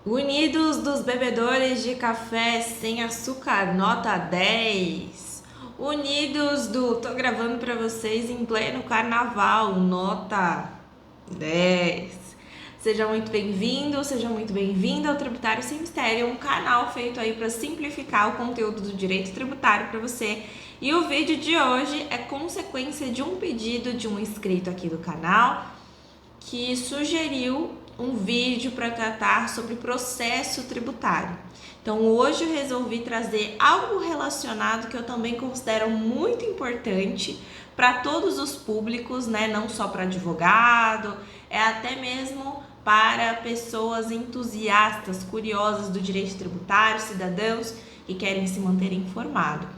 Unidos dos bebedores de café sem açúcar, nota 10. Unidos do tô gravando pra vocês em pleno carnaval, nota 10. Seja muito bem-vindo, seja muito bem-vinda ao Tributário Sem Mistério, um canal feito aí para simplificar o conteúdo do direito tributário para você. E o vídeo de hoje é consequência de um pedido de um inscrito aqui do canal que sugeriu um vídeo para tratar sobre processo tributário. Então hoje eu resolvi trazer algo relacionado que eu também considero muito importante para todos os públicos, né? Não só para advogado, é até mesmo para pessoas entusiastas, curiosas do direito tributário, cidadãos que querem se manter informados.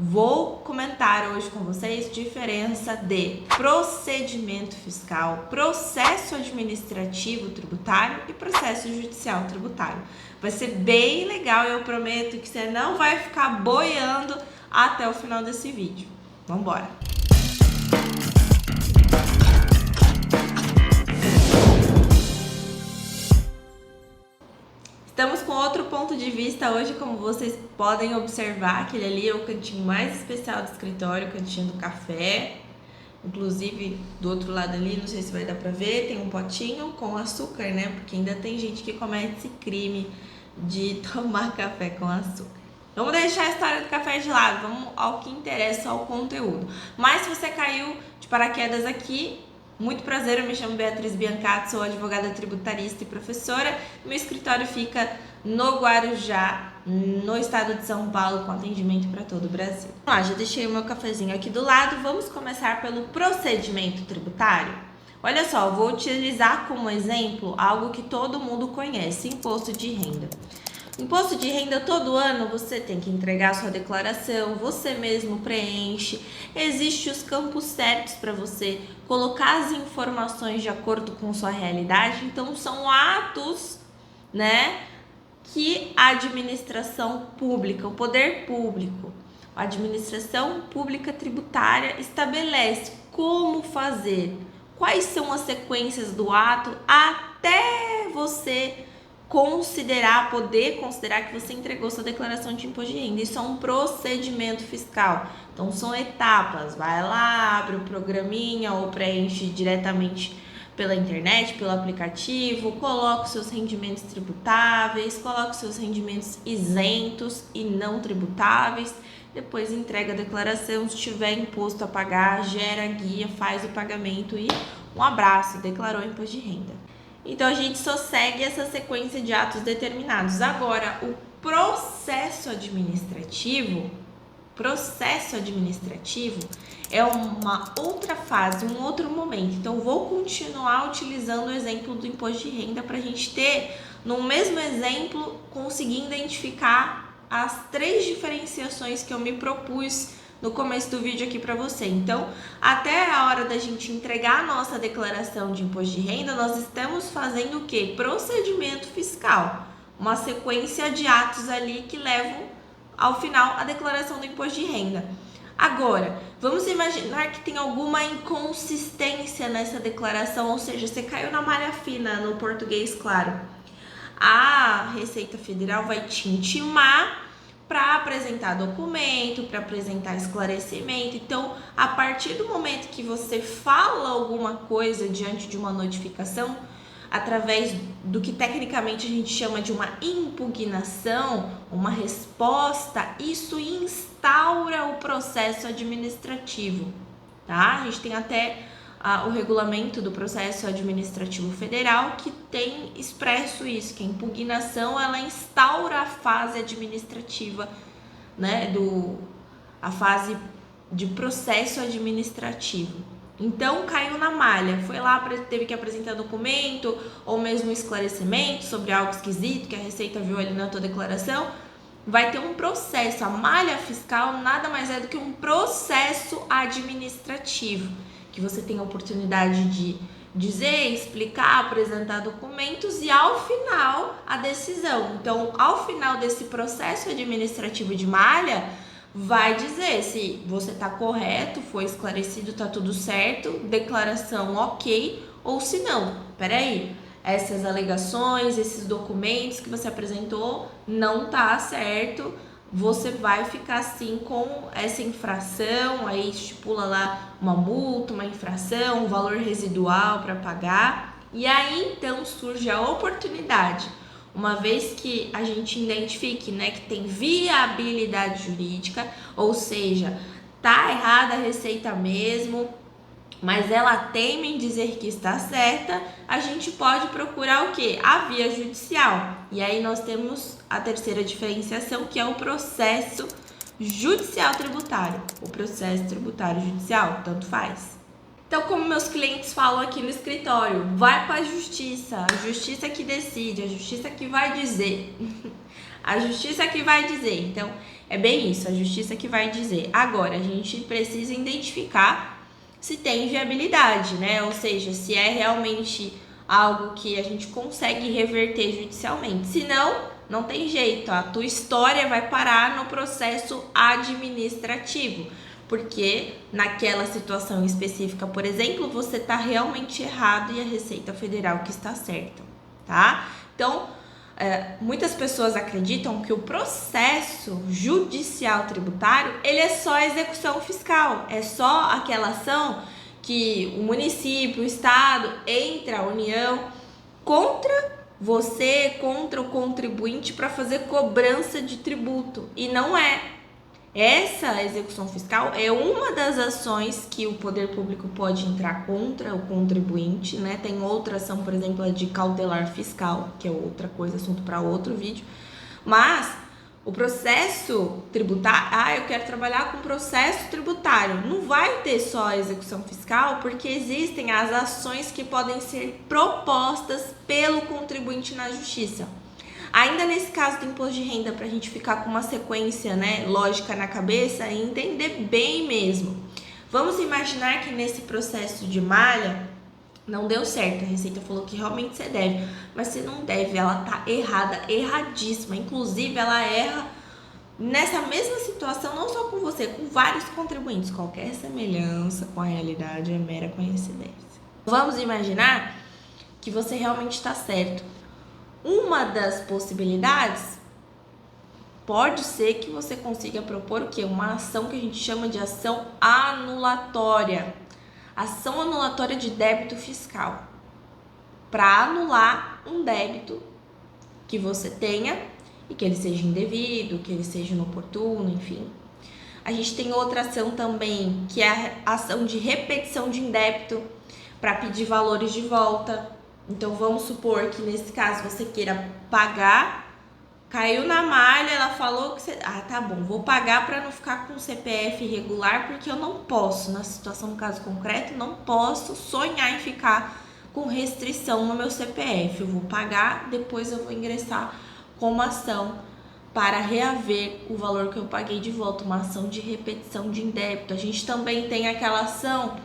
Vou comentar hoje com vocês diferença de procedimento fiscal, processo administrativo tributário e processo judicial tributário. Vai ser bem legal e eu prometo que você não vai ficar boiando até o final desse vídeo. Vamos embora! Estamos com outro ponto de vista hoje, como vocês podem observar, aquele ali é o cantinho mais especial do escritório, o cantinho do café. Inclusive, do outro lado ali, não sei se vai dar pra ver, tem um potinho com açúcar, né? Porque ainda tem gente que comete esse crime de tomar café com açúcar. Vamos deixar a história do café de lado, vamos ao que interessa, ao conteúdo. Mas se você caiu de paraquedas aqui, muito prazer, eu me chamo Beatriz Biancato, sou advogada tributarista e professora. Meu escritório fica no Guarujá, no estado de São Paulo, com atendimento para todo o Brasil. Vamos lá, já deixei o meu cafezinho aqui do lado, vamos começar pelo procedimento tributário. Olha só, eu vou utilizar como exemplo algo que todo mundo conhece, imposto de renda. Imposto de renda, todo ano você tem que entregar sua declaração, você mesmo preenche, existem os campos certos para você colocar as informações de acordo com sua realidade, então são atos, né, que a administração pública, o poder público, a administração pública tributária estabelece como fazer, quais são as sequências do ato até você poder considerar que você entregou sua declaração de imposto de renda. Isso é um procedimento fiscal. Então, são etapas. Vai lá, abre o programinha ou preenche diretamente pela internet, pelo aplicativo, coloca os seus rendimentos tributáveis, coloca os seus rendimentos isentos e não tributáveis, depois entrega a declaração, se tiver imposto a pagar, gera a guia, faz o pagamento e um abraço, declarou imposto de renda. Então, a gente só segue essa sequência de atos determinados. Agora, o processo administrativo é uma outra fase, um outro momento. Então, vou continuar utilizando o exemplo do imposto de renda para a gente ter, no mesmo exemplo, conseguir identificar as 3 diferenciações que eu me propus no começo do vídeo aqui para você. Então, até a hora da gente entregar a nossa declaração de imposto de renda, nós estamos fazendo o quê? Procedimento fiscal. Uma sequência de atos ali que levam ao final a declaração do imposto de renda. Agora, vamos imaginar que tem alguma inconsistência nessa declaração, ou seja, você caiu na malha fina, no português claro. A Receita Federal vai te intimar para apresentar documento, para apresentar esclarecimento. Então, a partir do momento que você fala alguma coisa diante de uma notificação, através do que tecnicamente a gente chama de uma impugnação, uma resposta, isso instaura o processo administrativo, tá? A gente tem até o regulamento do processo administrativo federal que tem expresso isso, que a impugnação ela instaura a fase administrativa, né, a fase de processo administrativo. Então, caiu na malha, foi lá, teve que apresentar documento ou mesmo esclarecimento sobre algo esquisito que a Receita viu ali na tua declaração, vai ter um processo. A malha fiscal nada mais é do que um processo administrativo, que você tem a oportunidade de dizer, explicar, apresentar documentos e ao final a decisão. Então, ao final desse processo administrativo de malha, vai dizer se você está correto, foi esclarecido, está tudo certo, declaração ok, ou se não, peraí, essas alegações, esses documentos que você apresentou não tá certo, você vai ficar sim com essa infração, aí estipula lá uma multa, uma infração, um valor residual para pagar. E aí então surge a oportunidade, uma vez que a gente identifique, né, que tem viabilidade jurídica, ou seja, tá errada a receita mesmo, mas ela teima em dizer que está certa, a gente pode procurar o quê? A via judicial. E aí nós temos a terceira diferenciação, que é o processo judicial tributário. O processo tributário judicial, tanto faz. Então, como meus clientes falam aqui no escritório, vai para a justiça que decide, a justiça que vai dizer. A justiça que vai dizer. Então, é bem isso, a justiça que vai dizer. Agora, a gente precisa identificar se tem viabilidade, né? Ou seja, se é realmente algo que a gente consegue reverter judicialmente. Se não, não tem jeito, a tua história vai parar no processo administrativo, porque naquela situação específica, por exemplo, você está realmente errado e a Receita Federal que está certa, tá? Então, muitas pessoas acreditam que o processo judicial tributário, ele é só a execução fiscal, é só aquela ação que o município, o estado, entra a União contra você, contra o contribuinte para fazer cobrança de tributo, e não é. Essa execução fiscal é uma das ações que o poder público pode entrar contra o contribuinte, né? Tem outra ação, por exemplo, a de cautelar fiscal, que é outra coisa, assunto para outro vídeo. Mas o processo tributário, eu quero trabalhar com processo tributário. Não vai ter só a execução fiscal, porque existem as ações que podem ser propostas pelo contribuinte na justiça. Ainda nesse caso do imposto de renda, para a gente ficar com uma sequência, né, lógica na cabeça e entender bem mesmo. Vamos imaginar que nesse processo de malha não deu certo, a Receita falou que realmente você deve, mas você não deve, ela tá errada, erradíssima. Inclusive, ela erra nessa mesma situação, não só com você, com vários contribuintes. Qualquer semelhança com a realidade é mera coincidência. Vamos imaginar que você realmente está certo. Uma das possibilidades pode ser que você consiga propor o quê? Uma ação que a gente chama de ação anulatória. Ação anulatória de débito fiscal. Para anular um débito que você tenha e que ele seja indevido, que ele seja inoportuno, enfim. A gente tem outra ação também, que é a ação de repetição de indébito para pedir valores de volta. Então, vamos supor que nesse caso você queira pagar, caiu na malha, ela falou que você... Ah, tá bom, vou pagar para não ficar com CPF irregular, porque eu não posso, na situação do caso concreto, não posso sonhar em ficar com restrição no meu CPF. Eu vou pagar, depois eu vou ingressar com uma ação para reaver o valor que eu paguei de volta, uma ação de repetição de indébito. A gente também tem aquela ação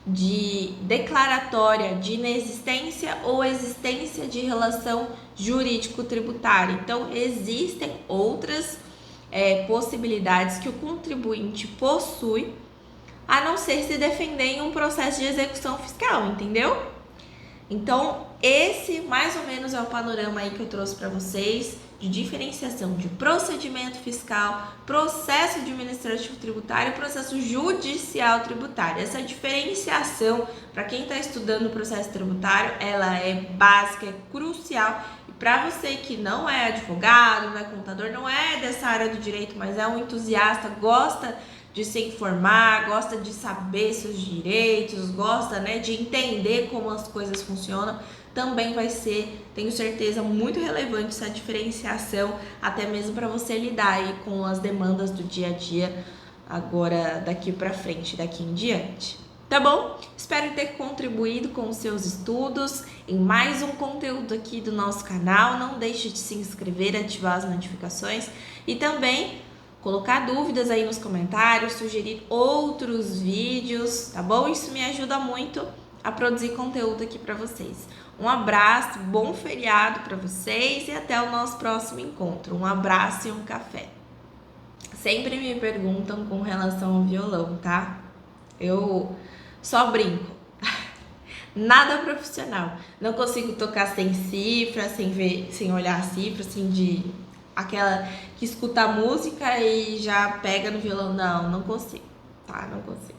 de declaratória de inexistência ou existência de relação jurídico-tributária. Então, existem outras possibilidades que o contribuinte possui, a não ser se defender em um processo de execução fiscal, entendeu? Então, esse mais ou menos é o panorama aí que eu trouxe para vocês de diferenciação de procedimento fiscal, processo administrativo tributário e processo judicial tributário. Essa diferenciação, para quem está estudando o processo tributário, ela é básica, é crucial. E para você que não é advogado, não é contador, não é dessa área do direito, mas é um entusiasta, gosta de se informar, gosta de saber seus direitos, gosta, né, de entender como as coisas funcionam, também vai ser, tenho certeza, muito relevante essa diferenciação, até mesmo para você lidar aí com as demandas do dia a dia, agora daqui para frente, daqui em diante. Tá bom? Espero ter contribuído com os seus estudos em mais um conteúdo aqui do nosso canal. Não deixe de se inscrever, ativar as notificações e também colocar dúvidas aí nos comentários, sugerir outros vídeos, tá bom? Isso me ajuda muito a produzir conteúdo aqui para vocês. Um abraço, bom feriado para vocês e até o nosso próximo encontro. Um abraço e um café. Sempre me perguntam com relação ao violão, tá? Eu só brinco. Nada profissional. Não consigo tocar sem cifra, sem ver, sem olhar a cifra, assim, de aquela que escuta a música e já pega no violão. Não, não consigo, tá? Não consigo.